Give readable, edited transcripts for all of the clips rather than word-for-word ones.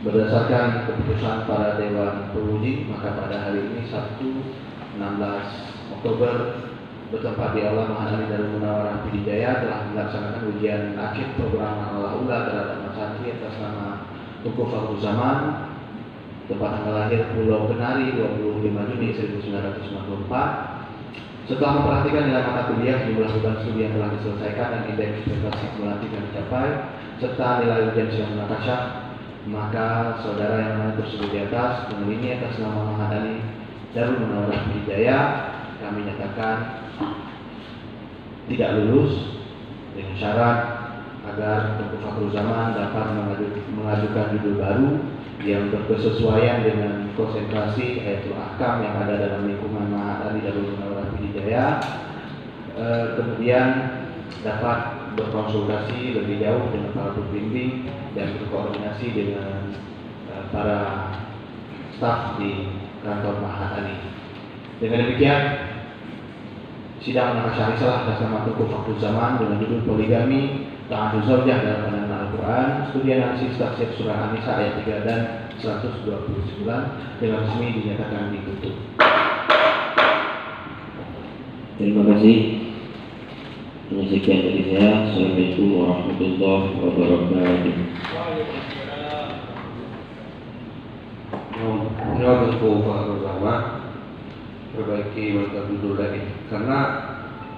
Berdasarkan keputusan para Dewan Penguji, maka pada hari ini Sabtu 16 Oktober bertempat di Aula Mahadani Darul Munawarah Pidijaya telah melaksanakan ujian akhir program Al-Ula terhadap Mas Santri atas nama Tunku Fakhru Zaman, tempat tanggal lahir Pulau Kenari 25 Juni 1994. Setelah memperhatikan nilai mata kuliah, jumlah beban studi yang telah diselesaikan dan indeks prestasi kumulatif yang dicapai, serta nilai ujian sidang munakasyah, maka saudara yang mana tersebut di atas ini atas nama Mahadani Darul Munawarah Pidijaya kami nyatakan tidak lulus dengan syarat agar Tunku Fakhru Zaman dapat mengajukan judul baru yang berkesesuaian dengan konsentrasi Hayatul Ahkam yang ada dalam lingkungan Mahadani Darul Munawarah Pidijaya, kemudian dapat berkonsultasi lebih jauh dengan para pembimbing dan berkoordinasi dengan para staf di kantor Mahadani. Dengan demikian, sidang munakasyah risalah atas nama Tunku Fakhru Zaman dengan judul Poligami Ta'adud Zaujah dalam Pandangan Al-Quran, studi analisis tafsir surah An-Nisa ayat 3 dan 129 dengan resmi dinyatakan ditutup. Terima kasih. Sekian dari saya. Assalamualaikum warahmatullahi wabarakatuh. Menjawab Tunku Fakhru Zaman perbaiki mata duduk lagi karena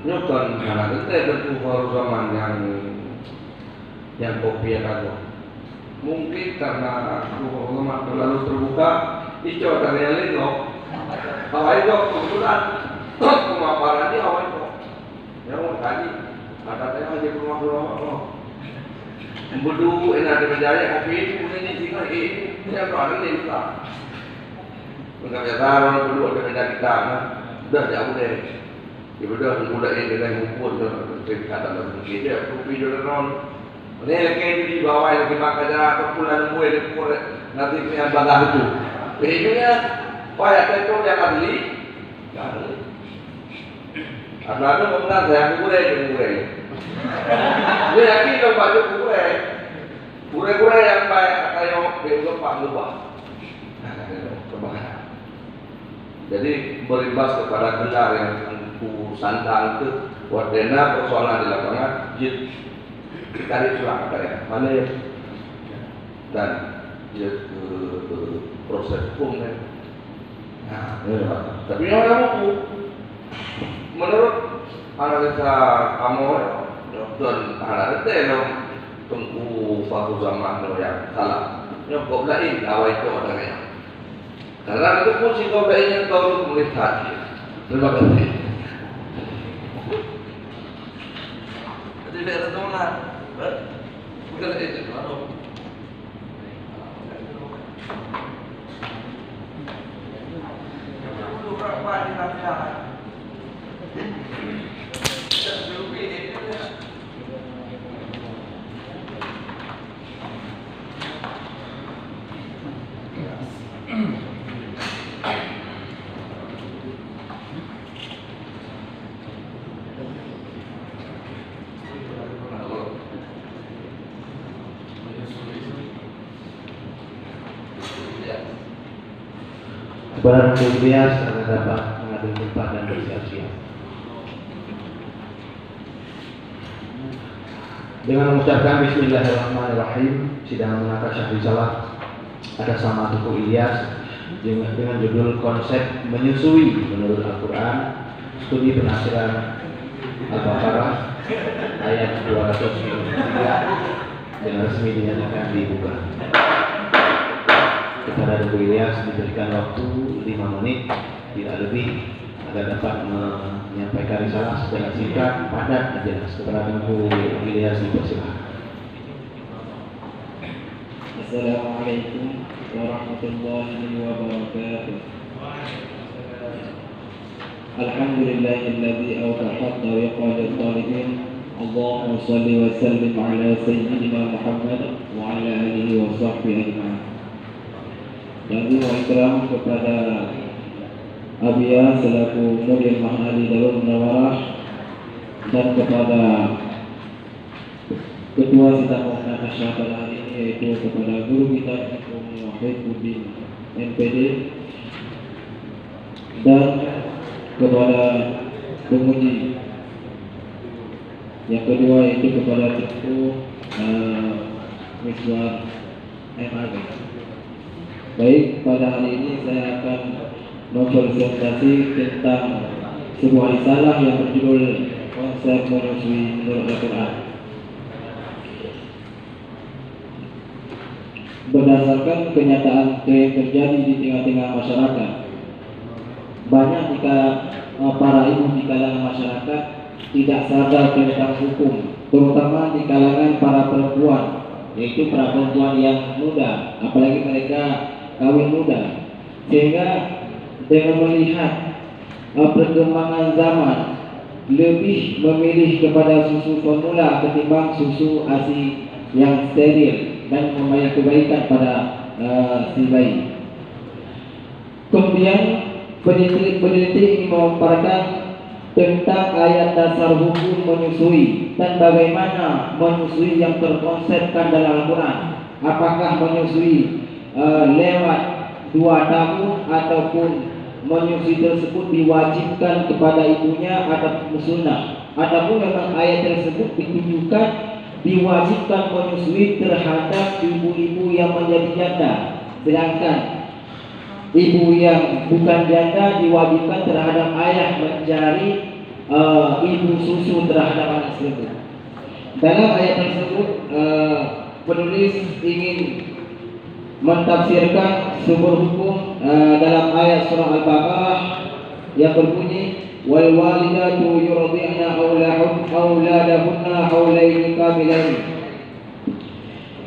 nyokon anak kita Tunku Fakhru Zaman yang kopi yang aku mungkin karena Tunku Fakhru Zaman terlalu terbuka itu dari yang lain loh awal itu kebetulan pemaparan dia awal itu yang mau tadi katanya aja rumah loh bedu enak berjaya kopi ini punya tinggal ini yang ada di Islam enggak biasa orang berdua ada beda kita udah jauh deh ya udah muda ini kita ngumpul cerita dalam begini dia kopi doang ini lagi di bawah lagi makan atau pulang nunggu di pur nanti punya bangga itu ujungnya payah itu yang asli ada kemudian saya kurai dia yakin dong baju kurai yang baik kayak bego pak lupa jadi berimbas kepada gelar yang ku sandang itu wardena persoalan di lapangan jid ditarik pulang kayak mana ya dan proses hukum kan tapi yang kamu menurut analisa kamu dan analisa yang Tunku Fakhru Zaman yang salah nyokop lain awal itu orangnya karena itu pun si kau ingin tahu melihat. Terima kasih. Jadi ada teman, bukan itu baru. Berapa di tangan? Kepada Bias agar dapat mengambil tempat dan bersiap-siap. Dengan mengucapkan Bismillahirrahmanirrahim, sidang munakasyah risalah atas nama Tunku Ilyas dengan judul konsep menyusui menurut Al-Quran, studi penafsiran Al-Baqarah ayat 203 dengan resmi dinyatakan dibuka. Kepada Tunku Ilyas diberikan waktu 5 menit tidak lebih agar dapat menyampaikan risalah secara singkat, padat, dan jelas. Kepada Tunku Ilyas dipersilakan. Assalamualaikum warahmatullahi wabarakatuh. Alhamdulillahilladzi awdaha tariqa lil-talibin. Allahumma shalli wa sallim ala sayyidina Muhammad wa ala alihi wa sahbihi ajma'in. Yang ikram kepada Abia selaku Mudir Mahadani Darul Munawarah dan kepada Ketua Sidang Munakasyah pada hari ini, yaitu kepada guru kita Haifuddin MPD, dan kepada penguji yang kedua yaitu kepada Tengku Miswar MAG. Baik, pada hari ini saya akan mempresentasi tentang sebuah risalah yang berjudul Konsep Menyusui Menurut Al-Quran. Berdasarkan kenyataan yang terjadi di tengah-tengah masyarakat, banyak jika para ibu di kalangan masyarakat tidak sadar tentang hukum, terutama di kalangan para perempuan, yaitu para perempuan yang muda, apalagi mereka kawin muda, sehingga dengan melihat perkembangan zaman lebih memilih kepada susu formula ketimbang susu ASI yang steril dan membayar kebaikan pada si bayi. Kemudian peneliti ini memaparkan tentang ayat dasar hukum menyusui dan bagaimana menyusui yang terkonsepkan dalam Al-Quran. Apakah menyusui lewat 2 tahun ataupun menyusui tersebut diwajibkan kepada ibunya ataupun sunnah, ataupun memang ayat tersebut ditujukan diwajibkan menyusui terhadap ibu-ibu yang menjadi janda, sedangkan ibu yang bukan janda diwajibkan terhadap ayah mencari ibu susu terhadap anak tersebut. Dalam ayat tersebut penulis ingin mentafsirkan sumber hukum dalam ayat surah Al-Baqarah yang berbunyi wal walidatu yurdi'na auladahunna haulaini kamilain.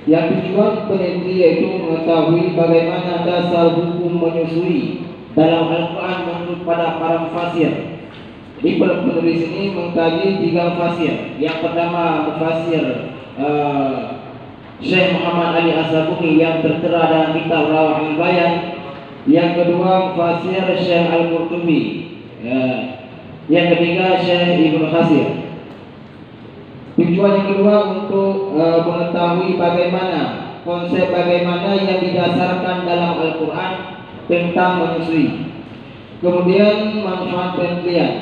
Yang tujuan peneliti yaitu mengetahui bagaimana dasar hukum menyusui dalam Al-Quran menurut pada para mufasir. Di penulis ini mengkaji 3 mufasir. Yang pertama mufasir Syekh Muhammad Ali As-Sabuni yang tertera dalam kitab Rawahul Bayan. Yang kedua mufasir Syekh Al-Qurtubi. Yang ketiga Syekh Ibnu Katsir. Tujuan yang kedua untuk mengetahui bagaimana konsep bagaimana yang didasarkan dalam Al-Quran tentang menyusui. Kemudian manfaat penelitian.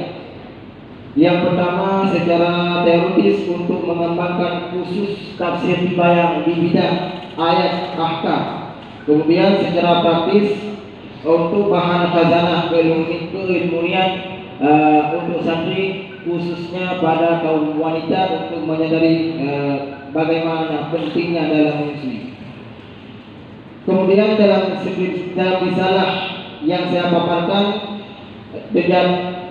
Yang pertama secara teoritis untuk mengembangkan khusus tafsir dibayang di bidang ayat ahkam. Kemudian secara praktis untuk bahan khazanah keilmuan untuk santri khususnya pada kaum wanita untuk menyadari bagaimana pentingnya dalam menyusui. Kemudian dalam risalah yang saya paparkan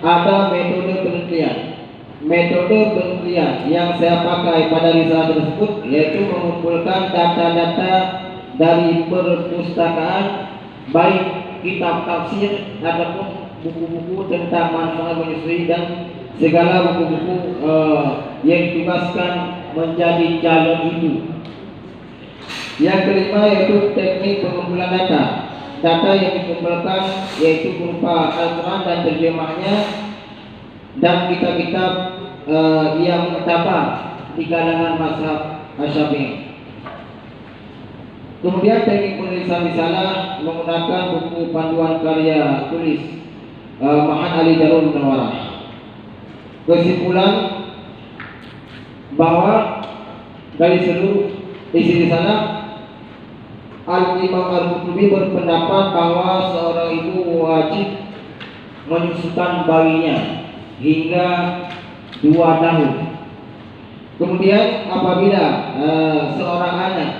ada metode penelitian. Metode penelitian yang saya pakai pada risalah tersebut yaitu mengumpulkan data-data dari perpustakaan, baik kitab tafsir ataupun buku-buku tentang manfaat menyusui dan segala buku-buku yang ditugaskan menjadi calon ibu. Yang kelima yaitu teknik pengumpulan data. Data yang dikumpulkan yaitu berupa Al-Quran dan terjemahnya dan kitab-kitab yang terdapat di kalangan mazhab Asy-Syafi'i. Kemudian teknik penulisan risalah menggunakan buku panduan karya tulis Mahan Ali Darul Munawwarah. Kesimpulan bahwa dari seluruh isi risalah Al-Imam Al-Qurtubi berpendapat bahwa seorang ibu wajib menyusukan bayinya hingga 2 tahun. Kemudian apabila seorang anak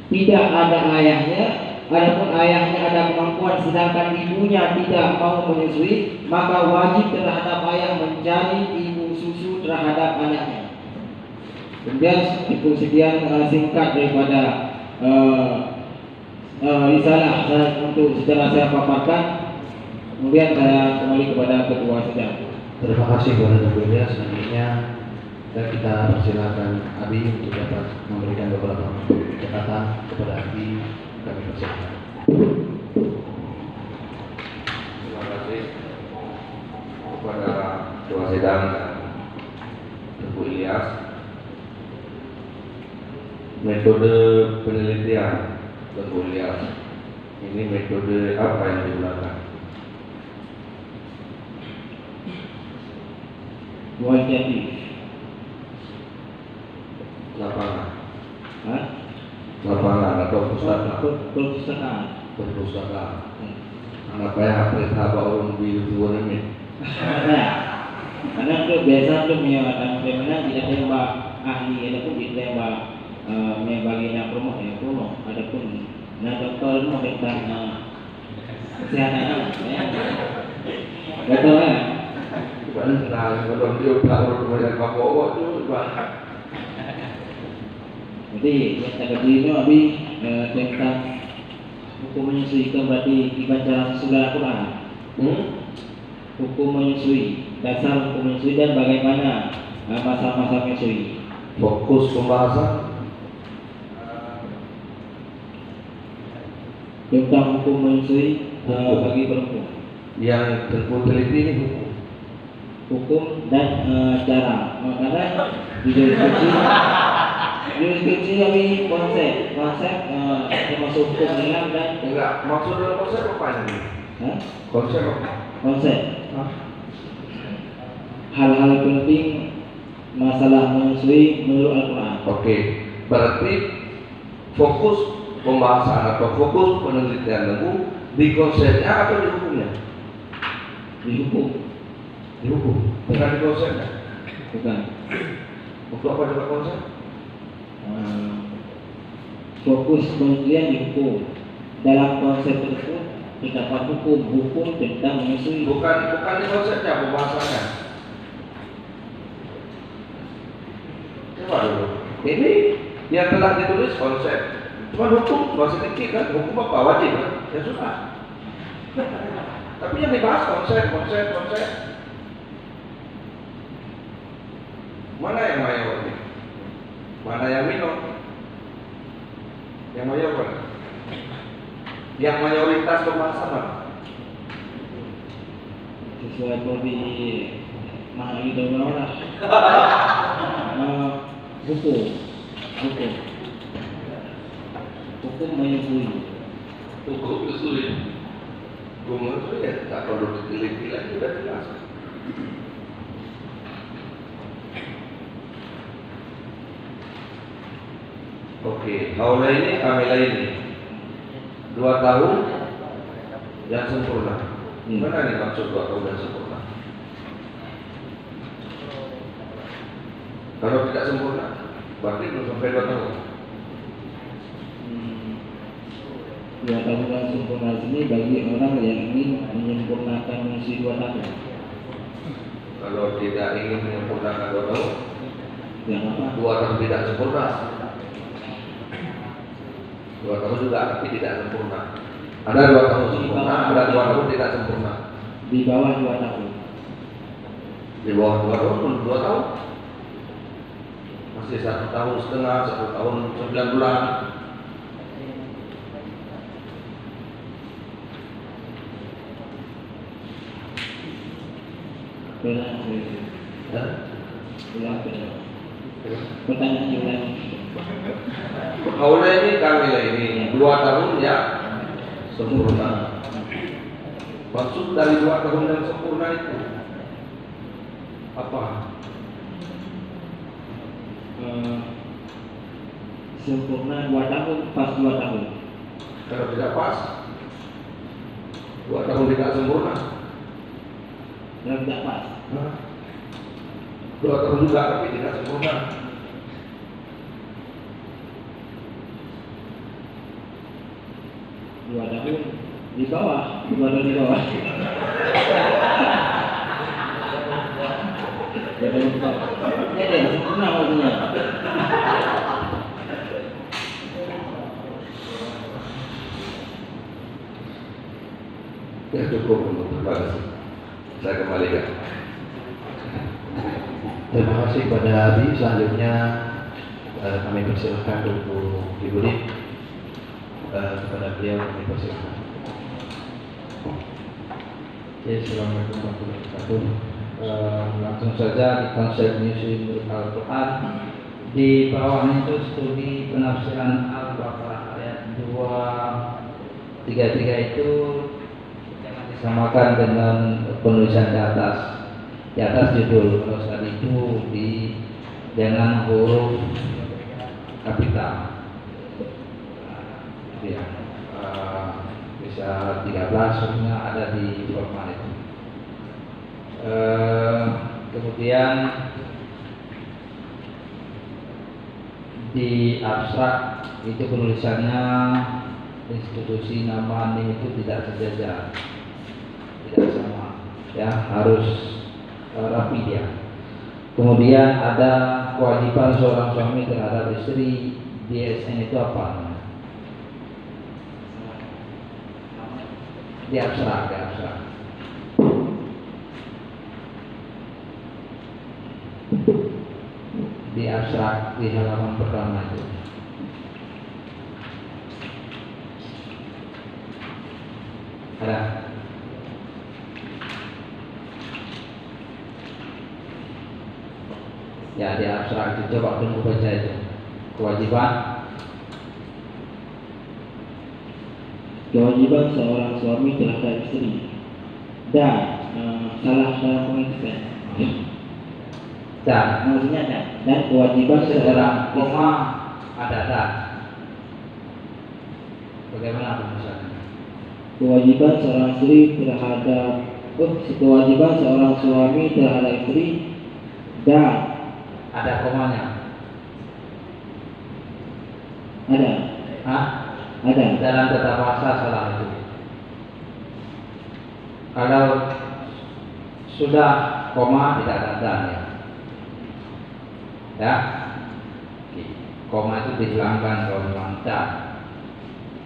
tidak ada ayahnya, adapun ayahnya ada kemampuan sedangkan ibunya tidak mau menyusui, maka wajib terhadap ayah mencari ibu susu terhadap anaknya. Kemudian itu sekian singkat daripada risalah untuk secara saya paparkan. Kemudian saya kembali kepada ketua sidang. Terima kasih kepada Ibu Elia. Selanjutnya kita persilakan Abi untuk dapat memberikan beberapa catatan kepada Abi. Kami persilakan. Terima kasih kepada ketua sidang dan Ibu Ilyas. Metode penelitian Ibu Ilyas Ini metode apa yang digunakan? Kualitatif. Lapangan, Hah? lapangan atau pustaka? Perpustakaan. Perpustakaan. Apa yang apa orang di luar ini? Karena itu biasa tuh menyatakan bagaimana tidak tembak ahli, adapun ditembak bagian promo ya promo, adapun nah dokter mau tentang kesehatan ya, betul kan? Benar, kalau dia tahu kemudian bawa tu banyak. Jadi yang tak berdiri abi tentang hukum menyesuaikan berarti dibaca sesudah Al-Quran. Hukum menyusui, dasar hukum menyusui dan bagaimana masa-masa menyusui. Fokus pembahasan Tentang hukum menyusui bagi perempuan. yang teliti ini hukum. Hukum dan cara. Karena di deskripsi kami konsep termasuk hukum dalam dan Enggak, maksud dalam konsep apa ini? Konsep apa? konsep hal-hal penting masalah menyusui menurut Al-Quran. Oke, berarti fokus pembahasan atau fokus penelitian lagu di konsepnya atau di hukumnya? Di hukum, Di hukum, bukan di konsepnya. bukan. Untuk apa juga konsep? Fokus penelitian di hukum. Dalam konsep tersebut terdapat hukum tentang menyusui. Bukan di konsepnya, pembahasannya. Coba dulu. Ini yang telah ditulis konsep. Cuma hukum masih sedikit kan? Hukum apa wajib kan? Ya sudah. Tapi yang dibahas konsep. Mana yang mayor ini? Mana yang minor? Yang mayor mana? Yang mayoritas pembahasan mana? Sesuatu di mana itu orang hukum menyusui. Hukum itu sulit. Hukum itu ya tak perlu diteliti lagi, sudah jelas. Oke, haula ini kamilah ini 2 tahun yang sempurna. Mana nih maksud 2 tahun yang sempurna? Kalau tidak sempurna, berarti belum sampai 2 tahun. 2 tahun yang sempurna ini bagi orang yang ingin menyempurnakan misi 2 tahun. Kalau tidak ingin menyempurnakan 2 tahun, Yang apa? 2 tahun tidak sempurna. 2 tahun juga tapi tidak sempurna. Ada 2 tahun sempurna, ada 2 tahun tidak sempurna. Di bawah 2 tahun. Di bawah 2 tahun pun 2 tahun. Masih 1 tahun setengah, 1 tahun 9 bulan. Pertanyaan ulang. Haula ini kamilah ini 2 tahun ya sempurna. Maksud dari 2 tahun yang sempurna itu apa? Sempurna 2 tahun, pas 2 tahun. Kalau tidak pas 2 tahun tidak sempurna. Yang tidak pas. 2 tahun juga tapi tidak sempurna. Dua tahun di bawah, 2 tahun di bawah. Jadi sempurna maksudnya. Ya cukup untuk terbatas. Saya kembalikan. Terima kasih kepada Abi. Selanjutnya kami persilahkan untuk Ibu Dik. Kepada beliau kami persilahkan. Ya, assalamualaikum warahmatullahi wabarakatuh. Langsung saja di konsep menyusui menurut Al-Quran. Di bawahnya itu studi penafsiran Al-Baqarah ayat 2 tiga-tiga itu jangan disamakan dengan penulisan di atas. Di atas judul, kalau tadi itu dengan huruf kapital. Ya, bisa 13 sebenarnya ada di format itu. Kemudian di abstrak itu penulisannya institusi nama NIM itu tidak sejajar, tidak sama, ya harus rapi dia. Kemudian ada kewajiban seorang suami terhadap istri. DSN itu apa? Di abstrak, di abstrak di halaman pertama itu. Ada? Ya, di abstrak itu coba tunggu baca itu. Kewajiban seorang suami terhadap istri dan salah pengertian. Dan Maksudnya dan kewajiban seorang seorang koma ada. Bagaimana penulisannya? kewajiban seorang istri terhadap kewajiban seorang suami terhadap istri dan Ada komanya? ada Hah? ada Dalam tata bahasa salah itu. Kalau sudah koma tidak ada dan ya. Ya, koma itu dihilangkan kalau memang dan.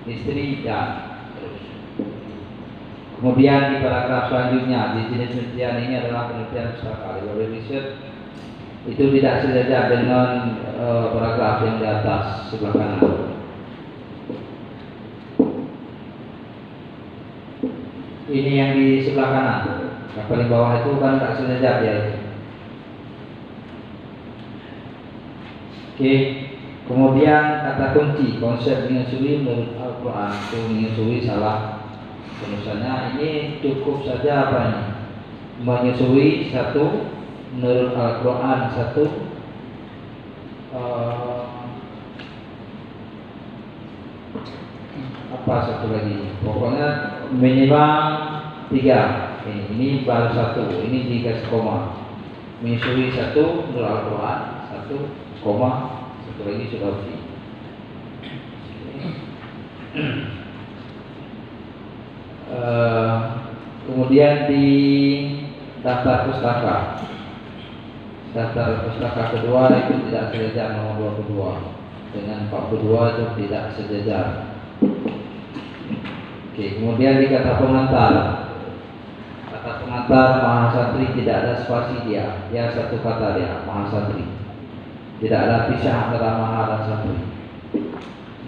Istri dan terus. Kemudian di paragraf selanjutnya di jenis penelitian ini adalah penelitian secara riset itu tidak sejajar dengan paragraf yang di atas sebelah kanan. Ini yang di sebelah kanan, yang paling bawah itu kan tak sejajar ya itu. Oke, kemudian kata kunci konsep menyusui menurut Al-Quran itu menyusui salah penulisannya. Ini cukup saja apa ini? Menyusui satu menurut Al-Quran satu, apa satu lagi? Pokoknya minimal 3. Ini baru satu. Ini dikasih koma. Menyusui satu menurut Al-Quran satu koma, satu lagi sudah oke. Kemudian di daftar pustaka kedua itu tidak sejajar nomor 22 dengan 42 itu tidak sejajar. Oke, kemudian di kata pengantar Mahasantri tidak ada spasi dia, satu kata dia Mahasantri. Tidak ada pisah antara maha dan santri.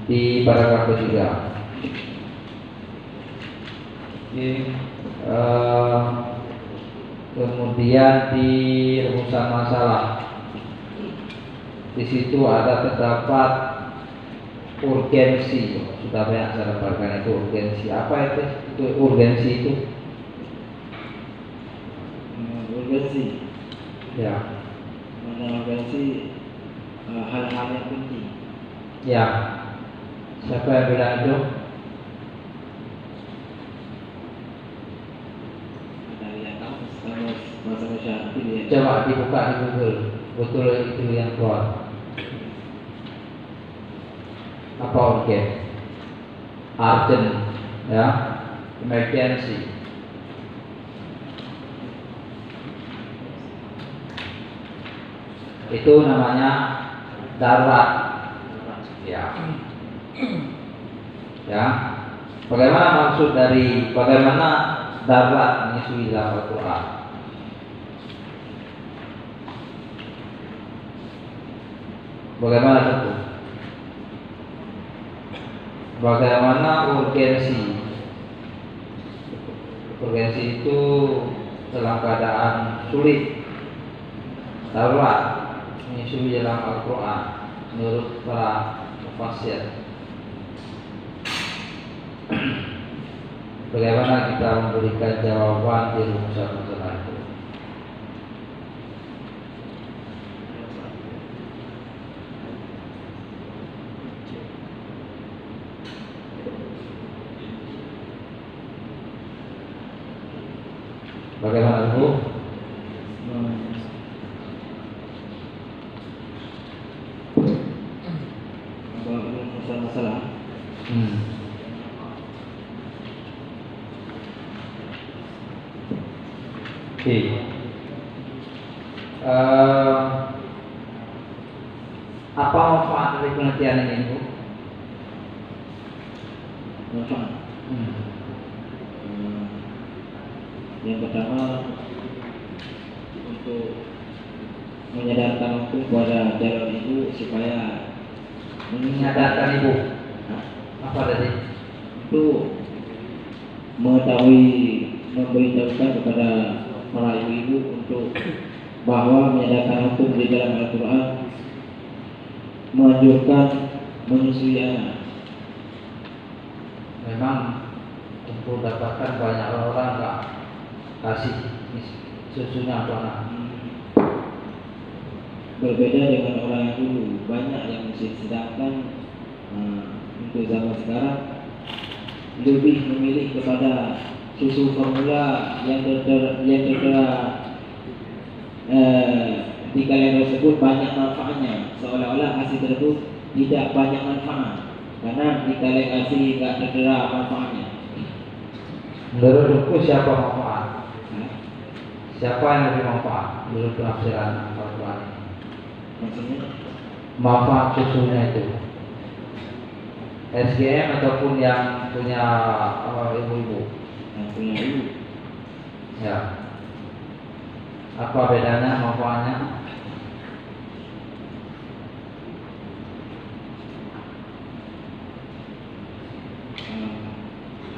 Di paragraf ketiga. Kemudian di rumusan masalah, di situ ada terdapat urgensi. Sudah banyak saya dapatkan itu urgensi. Apa itu? Itu urgensi itu? urgensi. Ya. Urgensi hal-hal yang penting. Ya. Siapa yang bilang itu? Coba dibuka di Google, betul itu yang keluar. Apa urgen? Urgent, ya, emergency. Itu namanya darurat. Ya. Ya. Bagaimana maksud dari bagaimana darurat menyusui dalam Al-Quran? Bagaimana itu? Bagaimana urgensi? Urgensi itu dalam keadaan sulit, darurat menyusui dalam Al-Quran menurut para mufassir. Bagaimana kita memberikan jawaban di rumusan masalah itu? Bagaimana Bu? Masalah. Oke. Apa manfaat dari penelitian ini Bu? Manfaat. Yang pertama untuk menyadarkan hukum kepada calon ibu supaya Menyadarkan Ibu. Apa tadi? itu mengetahui, memberitahukan kepada para ibu-ibu untuk bahwa menyadarkan hukum di dalam Al-Quran menganjurkan menyusui anak. Memang untuk dapatkan banyak orang nggak kasih susunya untuk anak. Berbeda dengan orang yang dulu, banyak yang mesti, sedangkan untuk zaman sekarang lebih memilih kepada susu formula yang tertera di kaleng tersebut banyak manfaatnya, seolah-olah ASI tersebut tidak banyak manfaat karena di kaleng ASI tidak tertera manfaatnya. Menurutku siapa manfaat? Siapa yang lebih manfaat menurut penafsiran Al-Quran? Maksudnya Manfaat susunya itu SGM ataupun yang punya ibu-ibu? yang punya ibu. Ya. Apa bedanya manfaatnya?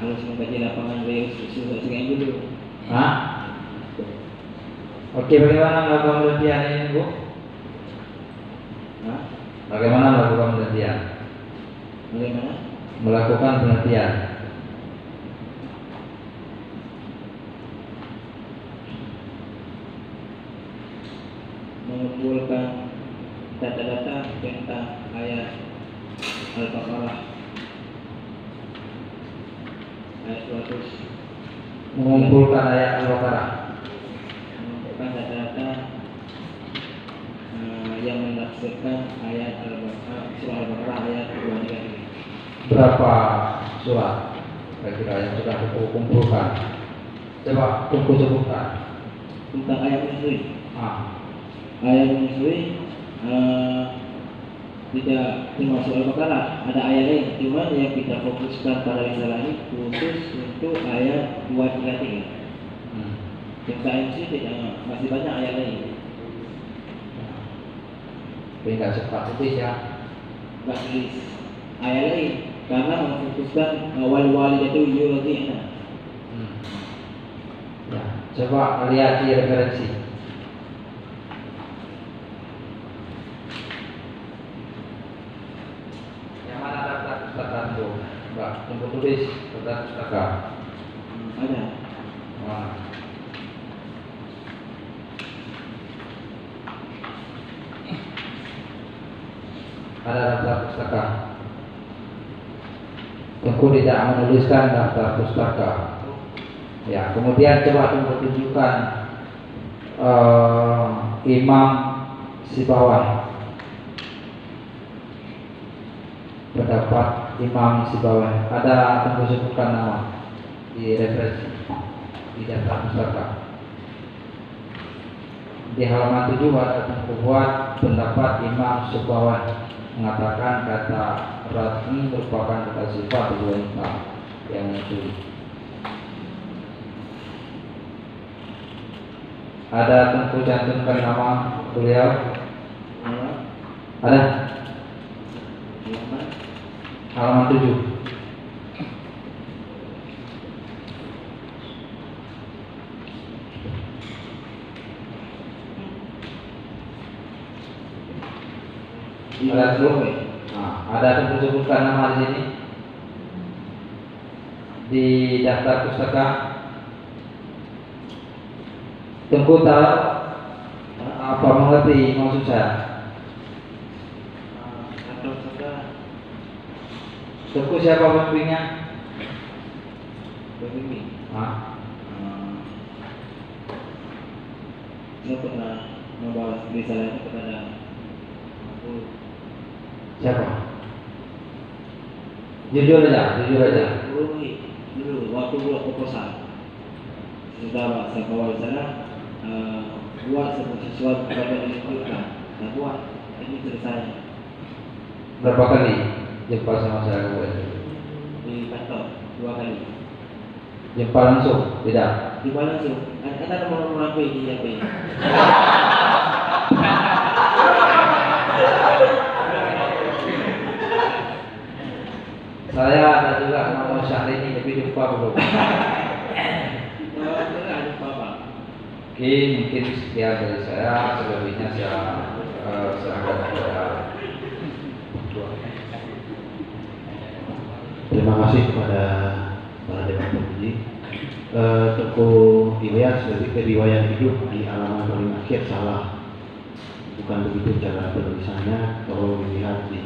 Harus mengkaji lapangan dari susu SGM dulu. Hah? Oke, bagaimana melakukan penelitian ini Bu? Bagaimana melakukan penelitian? Bagaimana? Melakukan penelitian. Mengumpulkan data-data tentang ayat Al-Baqarah ayat 200. Mengumpulkan ayat Al-Baqarah. Mengumpulkan data-data yang menafsirkan ayat Al-Baqarah, surah Al-Baqarah ayat 233. Berapa surat kira-kira yang sudah kumpulkan? Coba tunggu sebutkan. Tentang ayat menyusui. Ayat menyusui tidak termasuk Al-Baqarah, ada ayat lain. Cuma yang kita fokuskan pada risalah ini khusus untuk ayat 233. Tentang ayat menyusui tidak, masih banyak ayat lain. Tapi nggak sempat tulis ya. Nggak tulis ayat lain karena memfokuskan wal-walidatu yurdi'na. Ya, coba lihat di referensi. Yang mana daftar pustaka itu? Mbak, tunggu tulis daftar pustaka. Ada. Nah. Ada daftar pustaka. Tunggu tidak menuliskan daftar pustaka. Ya, kemudian coba tunggu tunjukkan Imam Sibawai. Pendapat Imam Sibawai. Ada tunggu sebutkan nama di referensi di daftar pustaka. Di halaman 7 ada tunggu buat pendapat Imam Sibawai mengatakan kata rasmi merupakan kata sifat wanita yang menyusui. Ada tunggu cantumkan nama beliau. Ada halaman 7. Ada tunggu sebutkan nama di sini. di daftar pustaka. Tengku tahu apa mengerti maksud saya? Daftar pustaka Tengku siapa pembimbingnya? pembimbing. Ah, Saya pernah membahas risalah itu kepada aku. siapa? Jujur aja. Dulu waktu buat proposal sudah saya bawa di sana, buat sesuatu pada dilakukan, nah buat ini ceritanya Berapa kali jumpa sama saya? di kantor 2 kali. Jumpa langsung? Tidak. Di mana langsung? Ada nomor HP di HP. Saya ada juga nama Syahrini, tapi jumpa belum. Ada apa? Mungkin sekian dari saya. Selebihnya saya serahkan kepada Terima kasih kepada para dewan pemuji. Tengku Ilyas dari riwayat hidup di halaman paling akhir salah. Bukan begitu cara penulisannya. Kalau dilihat di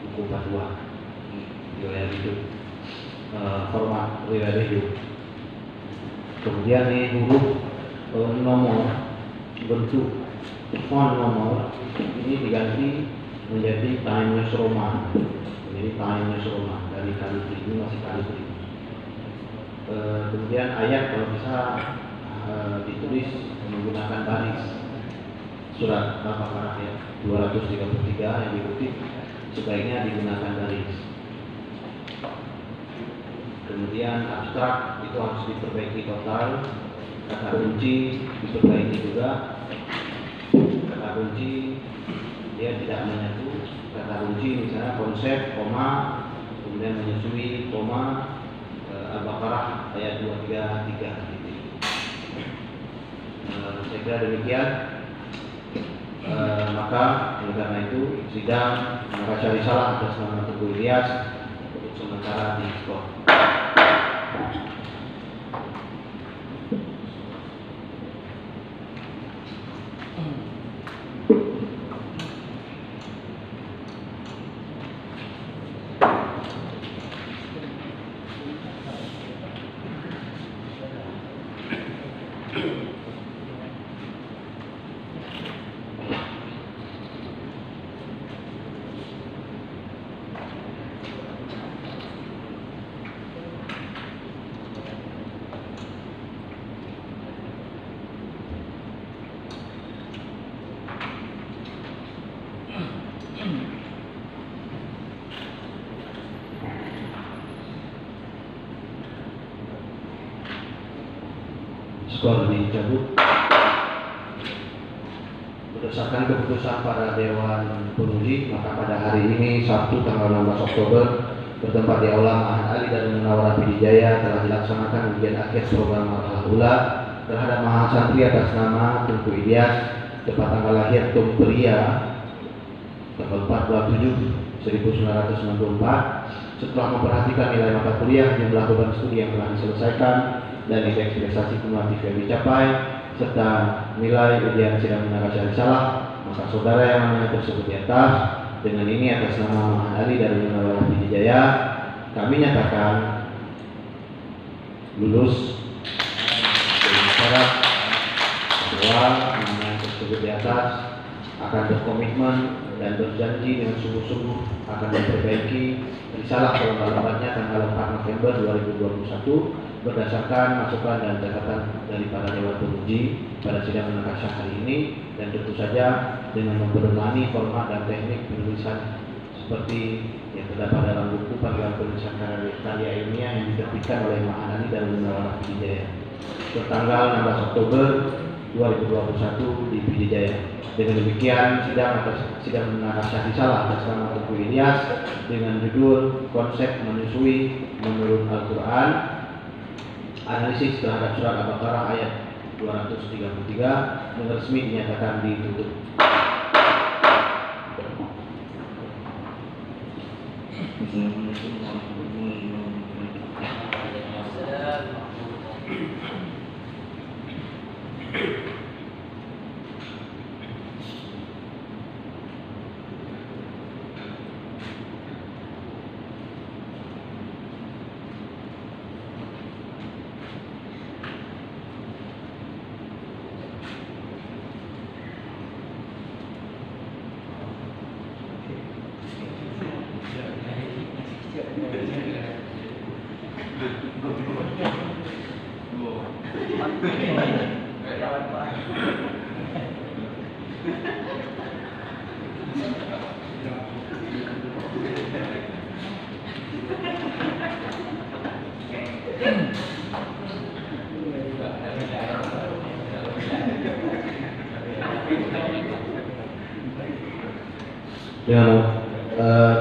buku fatwa riwayat hidup, format riwayat hidup. Kemudian di huruf nomor bentuk font nomor ini diganti menjadi Times Roman. Jadi Times Roman dari Calibri, ini masih Calibri. Kemudian ayat kalau bisa ditulis menggunakan baris. Surat Al-Baqarah ayat 233 yang dikutip sebaiknya digunakan baris. Kemudian abstrak itu harus diperbaiki total. Kata kunci diperbaiki juga. Kata kunci dia tidak menyatu. Kata kunci misalnya konsep, koma, kemudian menyusui koma, Al-Baqarah ayat 233 gitu. Saya kira demikian. Maka oleh karena itu sidang membaca risalah atas nama Tengku Ilyas untuk sementara di stop. Skor dicabut berdasarkan keputusan para dewan pemuji. Maka pada hari ini Sabtu tanggal 16 Oktober bertempat di Aula Ma'had Ali Darul Munawwarah Pidijaya telah dilaksanakan ujian akhir program Marhalah Ula terhadap mahasantri atas nama Tengku Ilyas, tepat tanggal lahir Tum Pria tanggal 4/7/1994. Setelah memperhatikan nilai mata kuliah, jumlah beban studi yang telah diselesaikan dan indeks prestasi kumulatif yang dicapai serta nilai ujian sidang munakasyah risalah, maka saudara yang namanya tersebut di atas dengan ini atas nama Ma'had Ali dari Munawwarah Pidijaya kami nyatakan lulus dengan syarat bahwa nama tersebut di atas akan berkomitmen dan berjanji dengan sungguh-sungguh akan memperbaiki risalah selambat-lambatnya tanggal 4 November 2021 berdasarkan masukan dan catatan dari para dewan pemuji pada sidang munakasyah hari ini, dan tentu saja dengan memperdomani format dan teknik penulisan seperti yang terdapat dalam buku panggilan penulisan karya ilmiah yang diterbitkan oleh Ma'had Ali Darul Munawwarah Pidijaya tertanggal 16 Oktober 2021 di Pidijaya. Dengan demikian sidang munakasyah risalah atas nama Tengku Ilyas dengan judul konsep menyusui menurut Al-Quran, analisis terhadap surat Al-Baqarah ayat 233 dengan resmi dinyatakan ditutup. Assalamualaikum warahmatullahi wabarakatuh. Ya,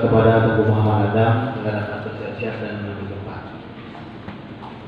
kepada Tengku Muhammad Adam, silakan bersiap-siap dan menuju tempat.